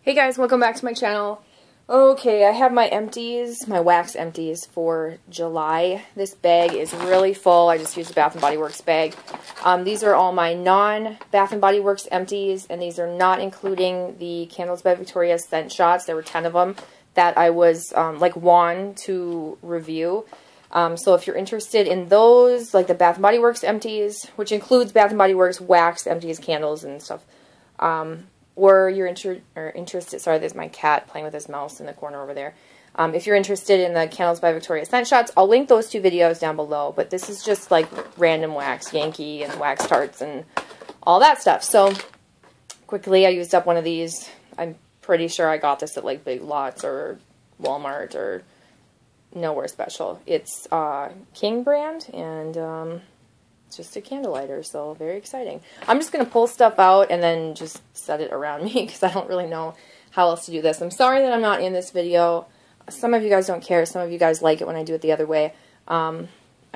Hey guys, welcome back to my channel. Okay, I have my empties, my wax empties for July. This bag is really full. I just used a Bath & Body Works bag. These are all my non-Bath & Body Works empties, and these are not including the Candles by Victoria scent shots. There were 10 of them that I was won to review. So if you're interested in those, like the Bath & Body Works empties, which includes Bath & Body Works wax empties, candles, and stuff, or you're interested, sorry, there's my cat playing with his mouse in the corner over there. If you're interested in the Candles by Victoria scent shots, I'll link those two videos down below, but this is just like random wax, Yankee and wax tarts and all that stuff. So quickly, I used up one of these. I'm pretty sure I got this at like Big Lots or Walmart or nowhere special. It's King brand, and it's just a candle lighter, so very exciting. I'm just going to pull stuff out and then just set it around me because I don't really know how else to do this. I'm sorry that I'm not in this video. Some of you guys don't care. Some of you guys like it when I do it the other way. I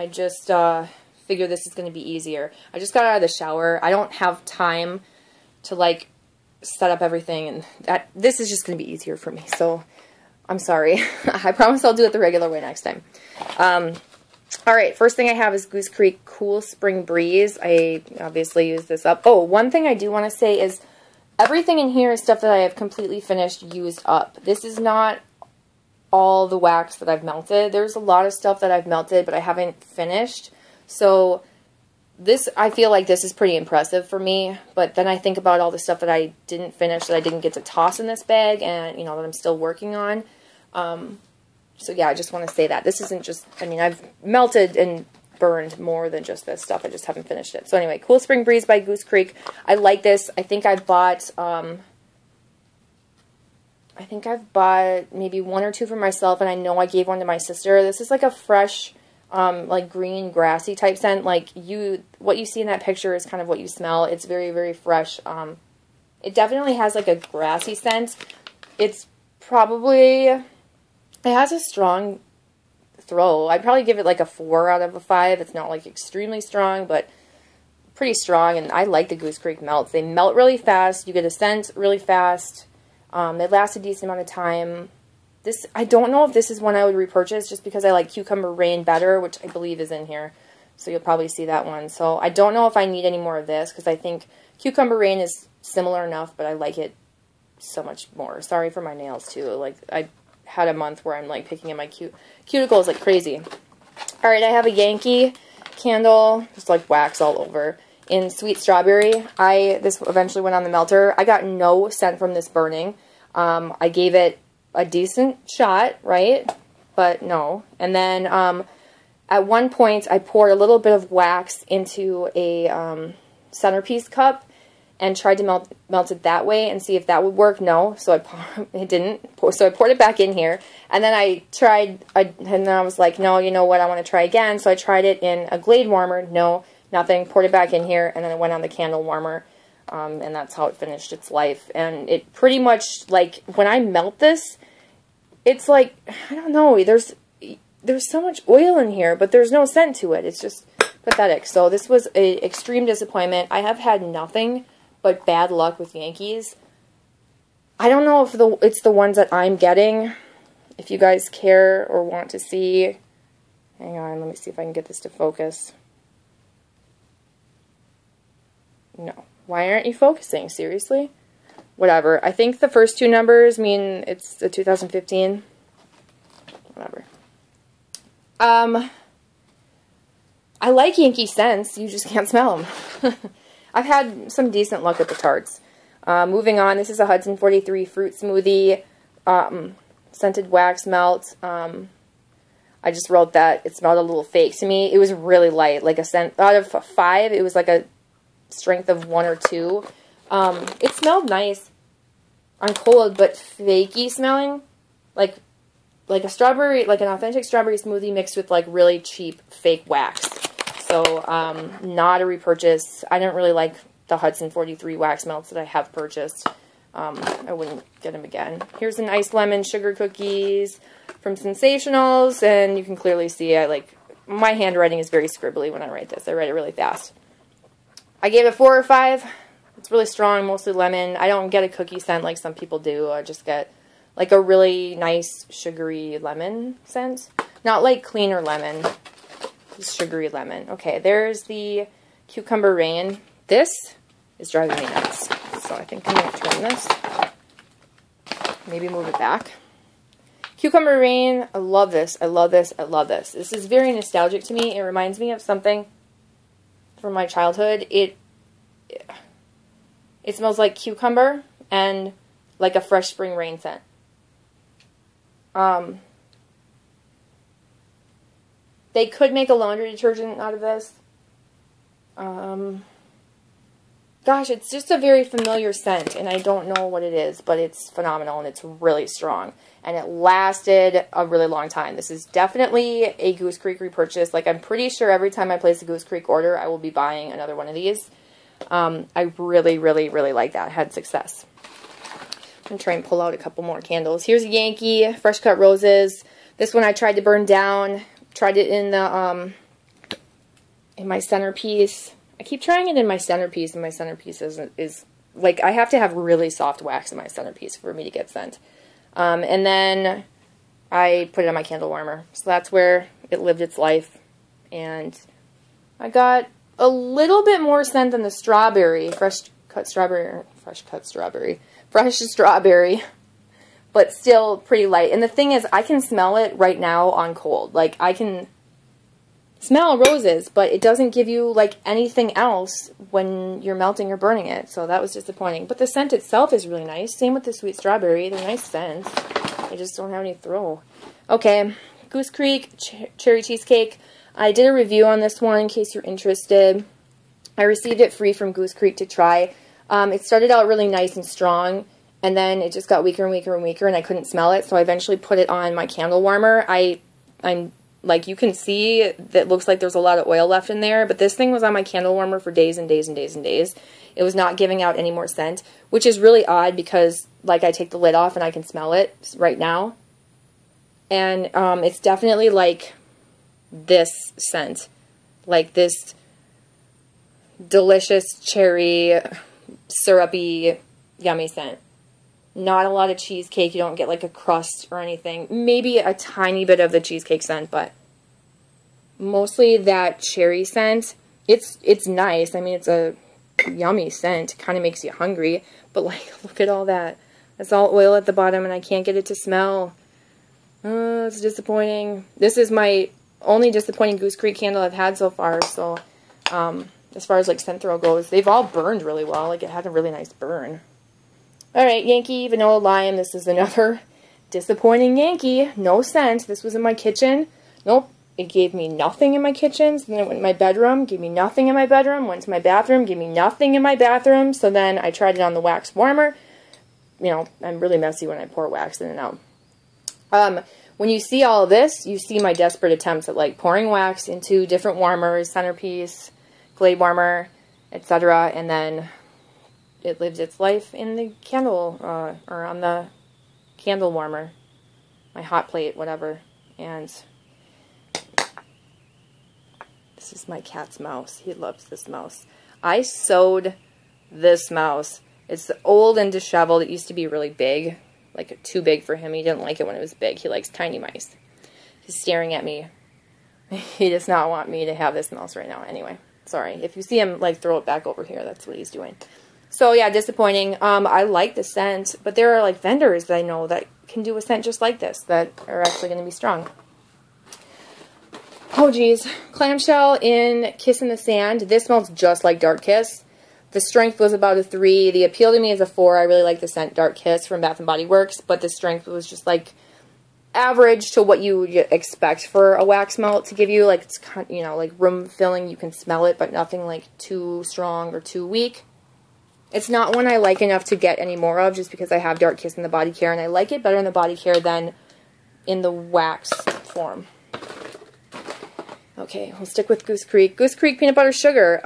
just figure this is going to be easier. I just got out of the shower. I don't have time to like set up everything, and this is just going to be easier for me. So I'm sorry. I promise I'll do it the regular way next time. Alright, first thing I have is Goose Creek Cool Spring Breeze. I obviously used this up. Oh, one thing I do want to say is everything in here is stuff that I have completely finished, used up. This is not all the wax that I've melted. There's a lot of stuff that I've melted, but I haven't finished. So this, I feel like this is pretty impressive for me, but then I think about all the stuff that I didn't finish, that I didn't get to toss in this bag, and, you know, that I'm still working on. So yeah, I just want to say that. This isn't just, I mean, I've melted and burned more than just this stuff. I just haven't finished it. So anyway, Cool Spring Breeze by Goose Creek. I like this. I think I've bought maybe one or two for myself, and I know I gave one to my sister. This is like a fresh, like green, grassy type scent. Like what you see in that picture is kind of what you smell. It's very, very fresh. It definitely has like a grassy scent. It's probably... It has a strong throw. I'd probably give it like a 4 out of a 5. It's not like extremely strong, but pretty strong. And I like the Goose Creek melts. They melt really fast. You get a scent really fast. They last a decent amount of time. This, I don't know if this is one I would repurchase just because I like Cucumber Rain better, which I believe is in here. So you'll probably see that one. So I don't know if I need any more of this because I think Cucumber Rain is similar enough, but I like it so much more. Sorry for my nails too. Like I had a month where I'm like picking at my cuticles like crazy. Alright, I have a Yankee candle, just like wax all over, in Sweet Strawberry. This eventually went on the melter. I got no scent from this burning. I gave it a decent shot, right? But no. And then at one point I poured a little bit of wax into a centerpiece cup and tried to melt it that way and see if that would work. No, so it didn't. So I poured it back in here, and then I tried, and then I was like, no, you know what, I want to try again. So I tried it in a Glade warmer. No, nothing. Poured it back in here, and then it went on the candle warmer, and that's how it finished its life. And it pretty much, like, when I melt this, it's like, I don't know, there's so much oil in here, but there's no scent to it. It's just pathetic. So this was an extreme disappointment. I have had nothing but bad luck with Yankees. I don't know if it's the ones that I'm getting. If you guys care or want to see. Hang on, let me see if I can get this to focus. No. Why aren't you focusing? Seriously? Whatever. I think the first two numbers mean it's the 2015. Whatever. I like Yankee scents. You just can't smell them. I've had some decent luck with the tarts. Moving on, this is a Hudson 43 Fruit Smoothie scented wax melt. I just wrote that it smelled a little fake to me. It was really light, like a scent. Out of 5, it was like a strength of 1 or 2. It smelled nice on cold, but fakey smelling, like a strawberry, like an authentic strawberry smoothie mixed with like really cheap fake wax. So, not a repurchase. I don't really like the Hudson 43 wax melts that I have purchased. I wouldn't get them again. Here's an iced lemon sugar cookies from Sensationals, and you can clearly see my handwriting is very scribbly when I write this. I write it really fast. I gave it 4 or 5. It's really strong, mostly lemon. I don't get a cookie scent like some people do. I just get like a really nice sugary lemon scent. Not like cleaner lemon, just sugary lemon. Okay, there's the Cucumber Rain. This is driving me nuts. So I think I'm going to turn this. Maybe move it back. Cucumber Rain, I love this. I love this. I love this. This is very nostalgic to me. It reminds me of something from my childhood. It smells like cucumber and like a fresh spring rain scent. They could make a laundry detergent out of this. Gosh, it's just a very familiar scent, and I don't know what it is, but it's phenomenal, and it's really strong. And it lasted a really long time. This is definitely a Goose Creek repurchase. Like, I'm pretty sure every time I place a Goose Creek order, I will be buying another one of these. I really, really, really like that. I had success. I'm going to try and pull out a couple more candles. Here's a Yankee, Fresh Cut Roses. This one I tried to burn down. Tried it in the, in my centerpiece. I keep trying it in my centerpiece, and my centerpiece is like, I have to have really soft wax in my centerpiece for me to get scent. And then I put it on my candle warmer. So that's where it lived its life. And I got a little bit more scent than the strawberry, fresh strawberry, but still pretty light. And the thing is, I can smell it right now on cold. Like, I can smell roses, but it doesn't give you, like, anything else when you're melting or burning it. So that was disappointing. But the scent itself is really nice. Same with the sweet strawberry. They're nice scents. I just don't have any throw. Okay, Goose Creek Cherry Cheesecake. I did a review on this one in case you're interested. I received it free from Goose Creek to try. It started out really nice and strong, and then it just got weaker and weaker and weaker, and I couldn't smell it, so I eventually put it on my candle warmer. I'm like, you can see that looks like there's a lot of oil left in there, but this thing was on my candle warmer for days and days and days and days. It was not giving out any more scent, which is really odd because, like, I take the lid off and I can smell it right now. And it's definitely like this scent, like this delicious cherry, syrupy, yummy scent. Not a lot of cheesecake. You don't get like a crust or anything. Maybe a tiny bit of the cheesecake scent, but mostly that cherry scent. It's nice. I mean, it's a yummy scent. It kind of makes you hungry, but like, look at all that. That's all oil at the bottom, and I can't get it to smell. It's disappointing. This is my only disappointing Goose Creek candle I've had so far, so as far as like scent throw goes, they've all burned really well. Like, it had a really nice burn. Alright, Yankee Vanilla Lime. This is another disappointing Yankee. No scent. This was in my kitchen. Nope. It gave me nothing in my kitchen. So then it went in my bedroom. Gave me nothing in my bedroom. Went to my bathroom. Gave me nothing in my bathroom. So then I tried it on the wax warmer. You know, I'm really messy when I pour wax in and out. When you see all of this, you see my desperate attempts at like pouring wax into different warmers, centerpiece, glade warmer, etc. And then it lives its life in the candle, or on the candle warmer, my hot plate, whatever. And this is my cat's mouse. He loves this mouse. I sewed this mouse. It's old and disheveled. It used to be really big, like too big for him. He didn't like it when it was big. He likes tiny mice. He's staring at me. He does not want me to have this mouse right now. Anyway, sorry. If you see him like throw it back over here, that's what he's doing. So yeah, disappointing. I like the scent, but there are like vendors that I know that can do a scent just like this that are actually going to be strong. Oh geez, Clamshell in Kiss in the Sand. This smells just like Dark Kiss. The strength was about a 3. The appeal to me is a 4. I really like the scent Dark Kiss from Bath & Body Works, but the strength was just like average to what you would expect for a wax melt to give you. Like, it's kind, you know, like room filling. You can smell it, but nothing like too strong or too weak. It's not one I like enough to get any more of just because I have Dark Kiss in the body care, and I like it better in the body care than in the wax form. Okay, we'll stick with Goose Creek. Goose Creek Peanut Butter Sugar.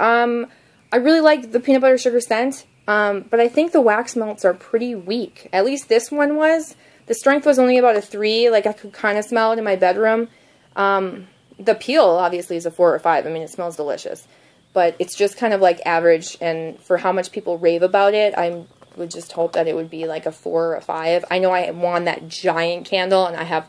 I really like the peanut butter sugar scent, but I think the wax melts are pretty weak. At least this one was. The strength was only about a 3. Like, I could kind of smell it in my bedroom. The peel, obviously, is a 4 or 5. I mean, it smells delicious. but it's just kind of like average, and for how much people rave about it, I would just hope that it would be like a 4 or a 5. I know I want that giant candle, and I have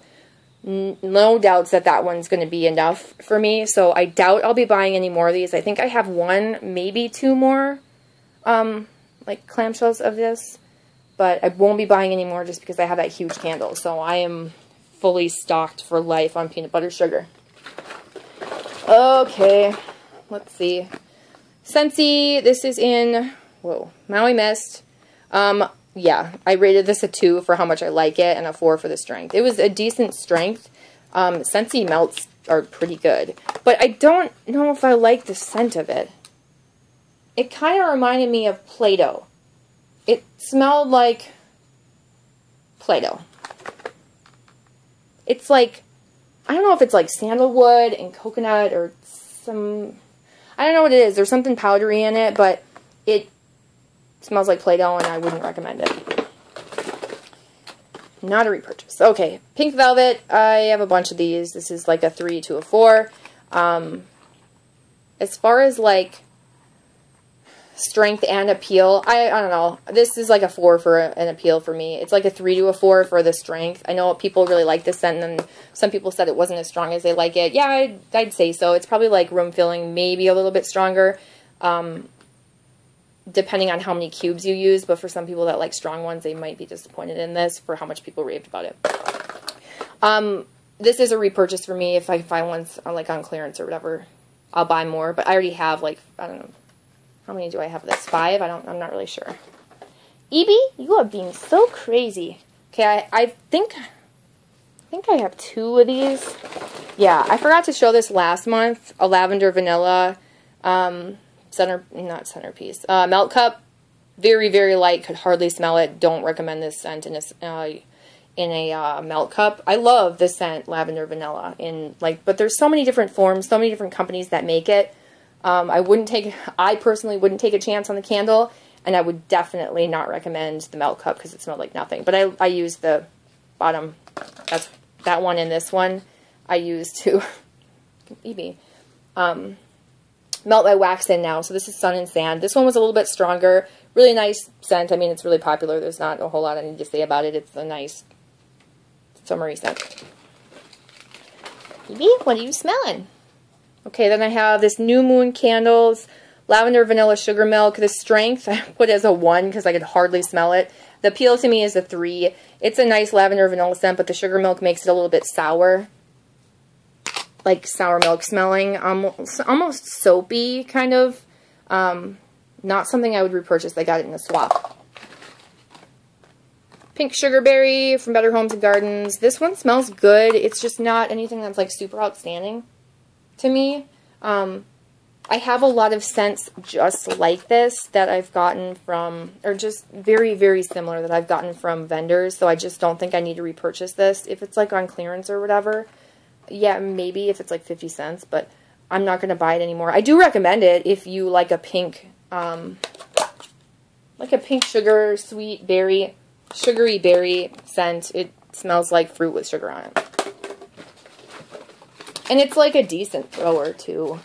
no doubts that that one's going to be enough for me, so I doubt I'll be buying any more of these. I think I have 1, maybe 2 more, like clamshells of this, but I won't be buying any more just because I have that huge candle, so I am fully stocked for life on peanut butter sugar. Okay, let's see. Scentsy, this is in, Maui Mist. Yeah, I rated this a 2 for how much I like it, and a 4 for the strength. It was a decent strength. Scentsy melts are pretty good, but I don't know if I like the scent of it. It kind of reminded me of Play-Doh. It smelled like Play-Doh. It's like, I don't know if it's like sandalwood and coconut or some, I don't know what it is. There's something powdery in it, but it smells like Play-Doh, and I wouldn't recommend it. Not a repurchase. Okay, Pink Velvet. I have a bunch of these. This is like a 3 to a 4. As far as like strength and appeal, I don't know. This is like a 4 for an appeal for me. It's like a 3 to a 4 for the strength. I know people really like this scent, and then some people said it wasn't as strong as they like it. Yeah, I'd say so. It's probably like room filling, maybe a little bit stronger, depending on how many cubes you use. But for some people that like strong ones, they might be disappointed in this for how much people raved about it. This is a repurchase for me. If I find ones like on clearance or whatever, I'll buy more. But I already have like, I don't know. How many do I have of this? 5? I'm not really sure. Evie, you are being so crazy. Okay, I think I have 2 of these. Yeah, I forgot to show this last month. A lavender vanilla not centerpiece. Melt cup. Very, very light. Could hardly smell it. Don't recommend this scent in a melt cup. I love this scent, lavender vanilla. But there's so many different forms, so many different companies that make it. I personally wouldn't take a chance on the candle, and I would definitely not recommend the melt cup because it smelled like nothing. But I used the bottom, that one and this one, I used to maybe melt my wax in now. So this is Sun and Sand. This one was a little bit stronger. Really nice scent. I mean, it's really popular. There's not a whole lot I need to say about it. It's a nice summery scent. Evie, what are you smelling? Okay, then I have this New Moon Candles, Lavender Vanilla Sugar Milk. The strength I put as a 1 because I could hardly smell it. The appeal to me is a 3. It's a nice lavender vanilla scent, but the sugar milk makes it a little bit sour. Like sour milk smelling. Almost soapy, kind of. Not something I would repurchase. I got it in a swap. Pink Sugarberry from Better Homes and Gardens. This one smells good. It's just not anything that's like super outstanding to me. I have a lot of scents just like this that I've gotten from, or just very, very similar that I've gotten from vendors, so I just don't think I need to repurchase this. If it's like on clearance or whatever, yeah, maybe if it's like 50 cents, but I'm not going to buy it anymore. I do recommend it if you like a pink, sugar, sweet berry, sugary berry scent. It smells like fruit with sugar on it. And it's like a decent thrower, too.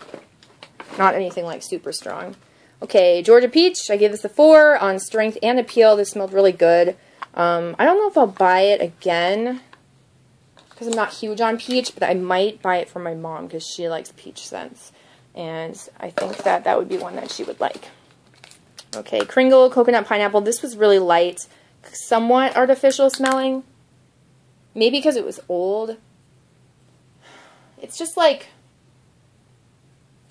Not anything like super strong. Okay, Georgia Peach. I gave this a 4 on strength and appeal. This smelled really good. I don't know if I'll buy it again because I'm not huge on peach, but I might buy it for my mom because she likes peach scents. And I think that would be one that she would like. Okay, Kringle Coconut Pineapple. This was really light, somewhat artificial smelling. Maybe because it was old. It's just like,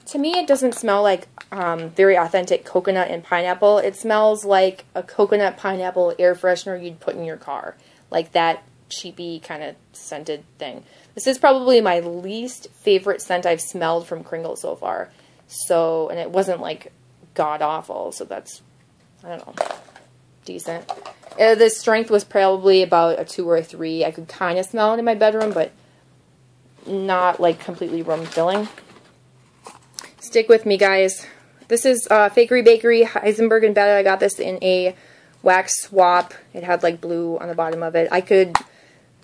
to me it doesn't smell like very authentic coconut and pineapple. It smells like a coconut pineapple air freshener you'd put in your car. Like that cheapy kind of scented thing. This is probably my least favorite scent I've smelled from Kringle so far. So, and it wasn't like god-awful, so that's, I don't know, decent. The strength was probably about a 2 or a 3. I could kind of smell it in my bedroom, but not like completely room filling. Stick with me, guys. This is Fakery Bakery Heisenberg and Beta. I got this in a wax swap. It had like blue on the bottom of it. I could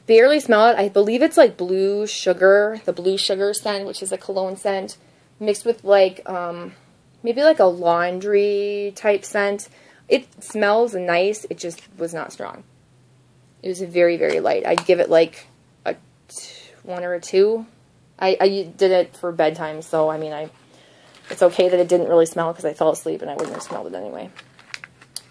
barely smell it. I believe it's like blue sugar, the blue sugar scent, which is a cologne scent, mixed with like maybe like a laundry type scent. It smells nice. It just was not strong. It was very, very light. I'd give it like a 1 or a 2. I did it for bedtime, so I mean, it's okay that it didn't really smell because I fell asleep and I wouldn't have smelled it anyway.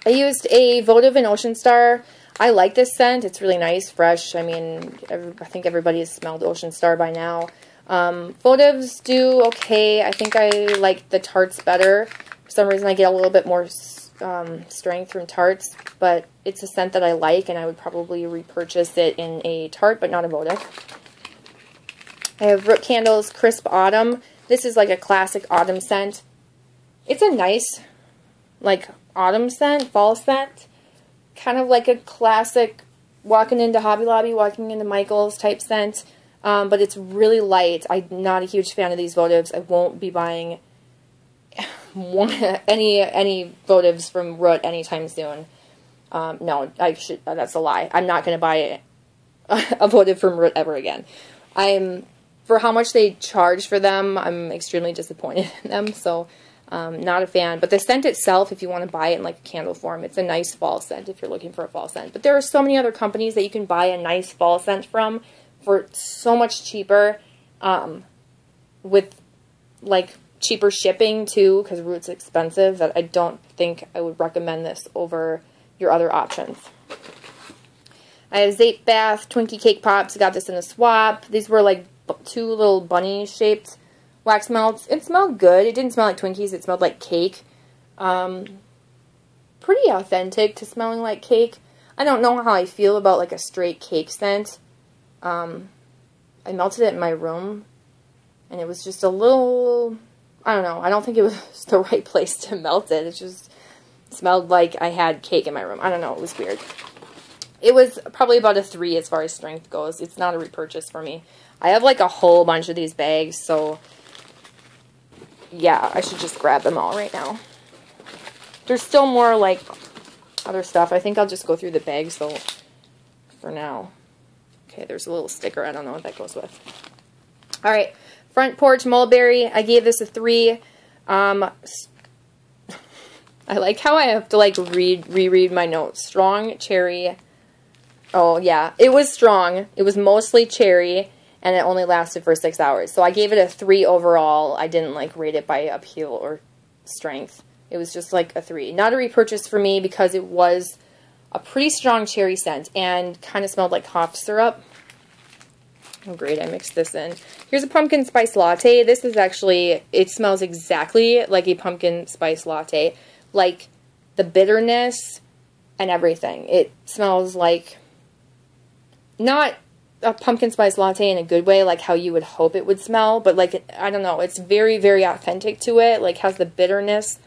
I used a Votive and Ocean Star. I like this scent. It's really nice, fresh. I mean, I think everybody has smelled Ocean Star by now. Votives do okay. I think I like the tarts better. For some reason, I get a little bit more strength from tarts, but it's a scent that I like, and I would probably repurchase it in a tart, but not a votive. I have Root Candles Crisp Autumn. This is like a classic autumn scent. It's a nice, like, autumn scent, fall scent. Kind of like a classic walking into Hobby Lobby, walking into Michael's type scent. But it's really light. I'm not a huge fan of these votives. I won't be buying any votives from Root anytime soon. No, that's a lie. I'm not going to buy a votive from Root ever again. For how much they charge for them, I'm extremely disappointed in them, so not a fan. But the scent itself, if you want to buy it in like a candle form, it's a nice fall scent if you're looking for a fall scent. But there are so many other companies that you can buy a nice fall scent from for so much cheaper, with like cheaper shipping too, because Root's expensive, that I don't think I would recommend this over your other options. I have Zape Bath Twinkie Cake Pops. I got this in a swap. These were like 2 little bunny shaped wax melts. It smelled good. It didn't smell like Twinkies. It smelled like cake. Pretty authentic to smelling like cake. I don't know how I feel about like a straight cake scent. I melted it in my room, and it was just a little, I don't know, I don't think it was the right place to melt it. It just smelled like I had cake in my room. I don't know, it was weird. It was probably about a 3 as far as strength goes. It's not a repurchase for me. I have like a whole bunch of these bags, so yeah, I should just grab them all right now. There's still more like other stuff. I think I'll just go through the bags though for now. Okay, there's a little sticker. I don't know what that goes with. All right, Front Porch Mulberry. I gave this a 3. I like how I have to like reread my notes. Strong cherry. Oh yeah, it was strong. It was mostly cherry, and it only lasted for 6 hours. So I gave it a 3 overall. I didn't like rate it by appeal or strength. It was just like a 3. Not a repurchase for me because it was a pretty strong cherry scent and kind of smelled like cough syrup. Oh great, I mixed this in. Here's a pumpkin spice latte. This is actually, it smells exactly like a pumpkin spice latte. Like the bitterness and everything. It smells like, not a pumpkin spice latte in a good way, like how you would hope it would smell, but like, I don't know, it's very, very authentic to it. Like has the bitterness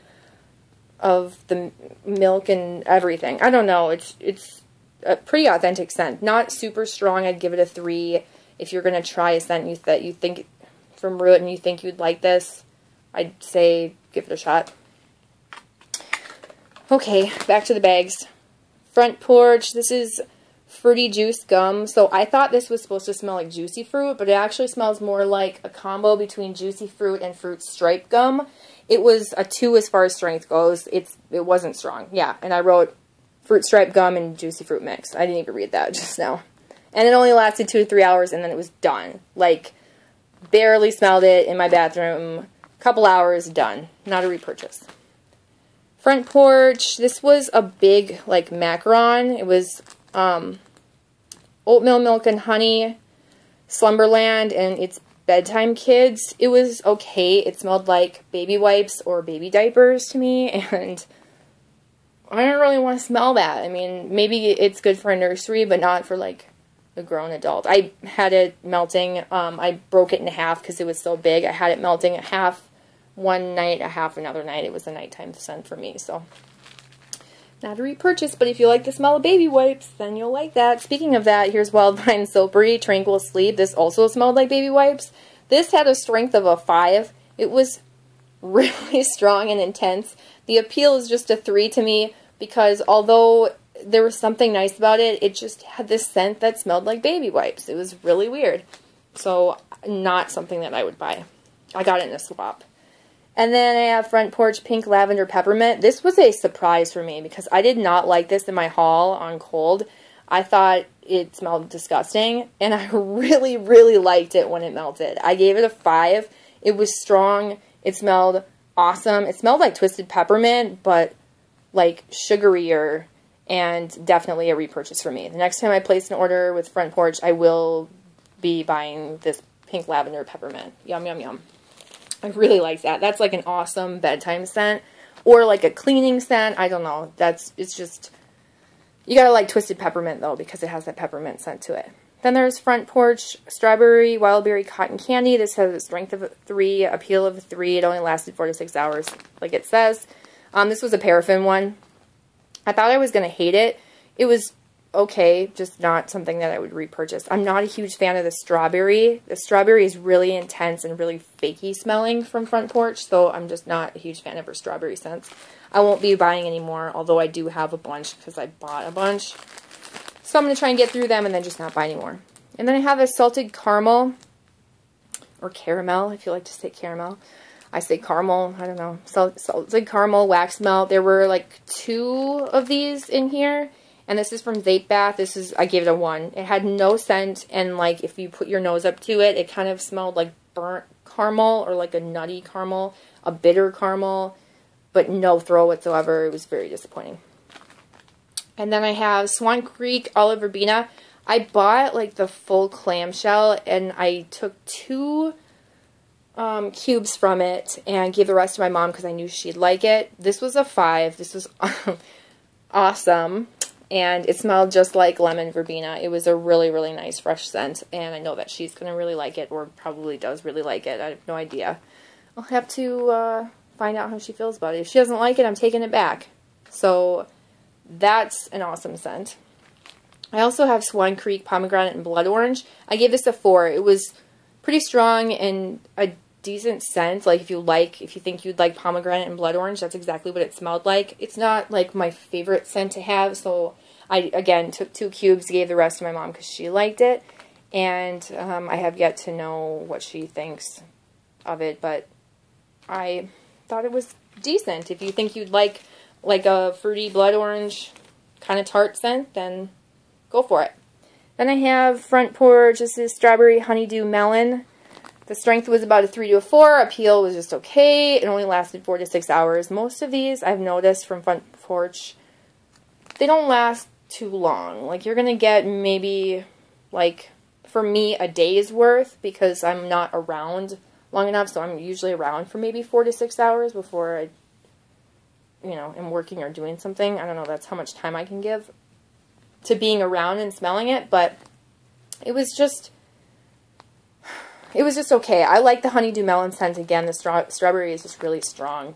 of the milk and everything. I don't know. It's a pretty authentic scent. Not super strong. I'd give it a 3. If you're going to try a scent that you think from Root and you think you'd like this, I'd say give it a shot. Okay, back to the bags. Front Porch. This is Fruity Juice Gum. So I thought this was supposed to smell like juicy fruit, but it actually smells more like a combo between juicy fruit and fruit stripe gum. It was a 2 as far as strength goes. It wasn't strong. Yeah, and I wrote fruit stripe gum and juicy fruit mix. I didn't even read that just now. And it only lasted 2 to 3 hours, and then it was done. Like, barely smelled it in my bathroom. Couple hours, done. Not a repurchase. Front Porch. This was a big, like, macaron. It was oatmeal milk and honey, Slumberland, and it's bedtime kids. It was okay. It smelled like baby wipes or baby diapers to me, and I don't really want to smell that. I mean, maybe it's good for a nursery, but not for like a grown adult. I had it melting. I broke it in half because it was so big. I had it melting at half one night, a half another night. It was a nighttime scent for me, so not a repurchase, but if you like the smell of baby wipes, then you'll like that. Speaking of that, here's Wildvine Silvery Tranquil Sleep. This also smelled like baby wipes. This had a strength of a 5. It was really strong and intense. The appeal is just a 3 to me because although there was something nice about it, it just had this scent that smelled like baby wipes. It was really weird. So not something that I would buy. I got it in a swap. And then I have Front Porch Pink Lavender Peppermint. This was a surprise for me because I did not like this in my haul on cold. I thought it smelled disgusting, and I really, really liked it when it melted. I gave it a 5. It was strong. It smelled awesome. It smelled like twisted peppermint, but like sugarier, and definitely a repurchase for me. The next time I place an order with Front Porch, I will be buying this Pink Lavender Peppermint. Yum, yum, yum. I really like that. That's like an awesome bedtime scent, or like a cleaning scent. I don't know. It's just, you gotta like twisted peppermint though, because it has that peppermint scent to it. Then there's Front Porch Strawberry Wildberry Cotton Candy. This has a strength of 3, appeal of 3. It only lasted 4 to 6 hours, like it says. This was a paraffin one. I thought I was gonna hate it. It was okay, just not something that I would repurchase. I'm not a huge fan of the strawberry. The strawberry is really intense and really fakey smelling from Front Porch, so I'm just not a huge fan of her strawberry scents. I won't be buying any more, although I do have a bunch because I bought a bunch. So I'm going to try and get through them and then just not buy any more. And then I have a salted caramel, or caramel, if you like to say caramel. I say caramel, I don't know. Salted caramel wax melt. There were like 2 of these in here. And this is from Vape Bath. I gave it a 1. It had no scent, and like if you put your nose up to it, it kind of smelled like burnt caramel or like a nutty caramel, a bitter caramel, but no throw whatsoever. It was very disappointing. And then I have Swan Creek Olive Verbena. I bought like the full clamshell, and I took 2 cubes from it and gave the rest to my mom because I knew she'd like it. This was a 5. This was awesome. And it smelled just like lemon verbena. It was a really, really nice fresh scent. And I know that she's going to really like it, or probably does really like it. I have no idea. I'll have to find out how she feels about it. If she doesn't like it, I'm taking it back. So that's an awesome scent. I also have Swan Creek Pomegranate and Blood Orange. I gave this a 4. It was pretty strong and a decent scent. Like if you think you'd like pomegranate and blood orange, that's exactly what it smelled like. It's not like my favorite scent to have, so I again took 2 cubes, gave the rest to my mom because she liked it, and I have yet to know what she thinks of it, but I thought it was decent. If you think you'd like a fruity blood orange kind of tart scent, then go for it. Then I have Front Porch. This is Strawberry Honeydew Melon. The strength was about a 3 to a 4. Appeal was just okay. It only lasted 4 to 6 hours. Most of these, I've noticed from Front Porch, they don't last too long. Like, you're going to get maybe, like, for me, a day's worth because I'm not around long enough. So I'm usually around for maybe 4 to 6 hours before I, am working or doing something. I don't know. That's how much time I can give to being around and smelling it. But it was just okay. I like the honeydew melon scent. Again, the strawberry is just really strong.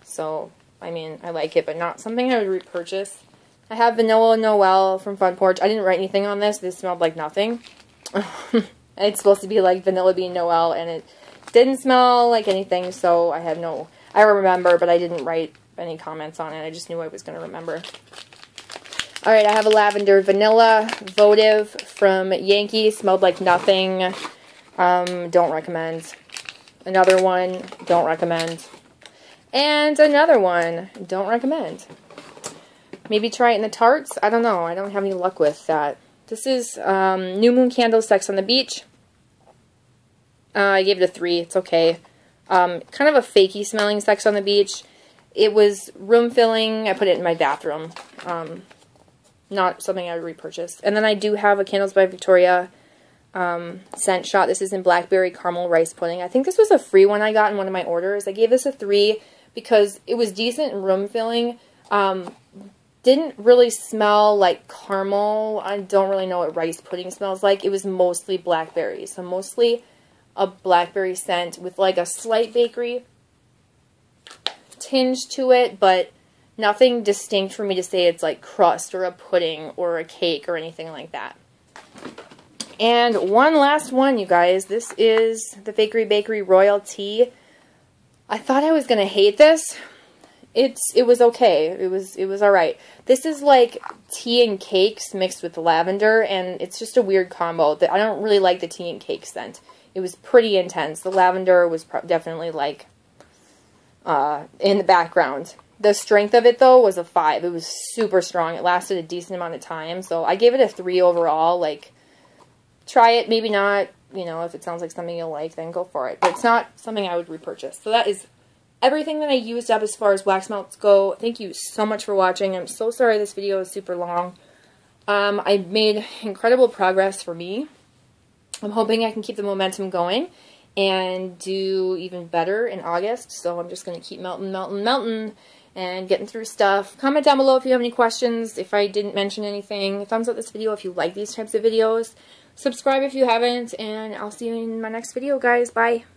So, I mean, I like it, but not something I would repurchase. I have Vanilla Noel from Front Porch. I didn't write anything on this. This smelled like nothing. It's supposed to be like Vanilla Bean Noel, and it didn't smell like anything, so I remember, but I didn't write any comments on it. I just knew I was going to remember. Alright, I have a Lavender Vanilla Votive from Yankee. Smelled like nothing. Don't recommend. Another one, don't recommend. And another one, don't recommend. Maybe try it in the tarts. I don't know. I don't have any luck with that. This is New Moon Candle Sex on the Beach. I gave it a 3. It's okay. Kind of a fakey smelling Sex on the Beach. It was room filling. I put it in my bathroom. Not something I would repurchase. And then I do have a Candles by Victoria scent shot. This is in Blackberry Caramel Rice Pudding. I think this was a free one I got in one of my orders. I gave this a 3 because it was decent and room filling. Didn't really smell like caramel. I don't really know what rice pudding smells like. It was mostly blackberries. So mostly a blackberry scent with like a slight bakery tinge to it, but nothing distinct for me to say it's like crust or a pudding or a cake or anything like that. And one last one, you guys. This is the Fakery Bakery Royal Tea. I thought I was going to hate this. It was okay. It was alright. This is like tea and cakes mixed with lavender, and it's just a weird combo. I don't really like the tea and cake scent. It was pretty intense. The lavender was definitely like in the background. The strength of it, though, was a 5. It was super strong. It lasted a decent amount of time. So I gave it a 3 overall. Like, try it, maybe not. You know, if it sounds like something you'll like, then go for it. But it's not something I would repurchase. So that is everything that I used up as far as wax melts go. Thank you so much for watching. I'm so sorry this video is super long. I made incredible progress for me. I'm hoping I can keep the momentum going and do even better in August. So I'm just going to keep melting, and getting through stuff. Comment down below if you have any questions, if I didn't mention anything. Thumbs up this video if you like these types of videos. Subscribe if you haven't, and I'll see you in my next video, guys. Bye.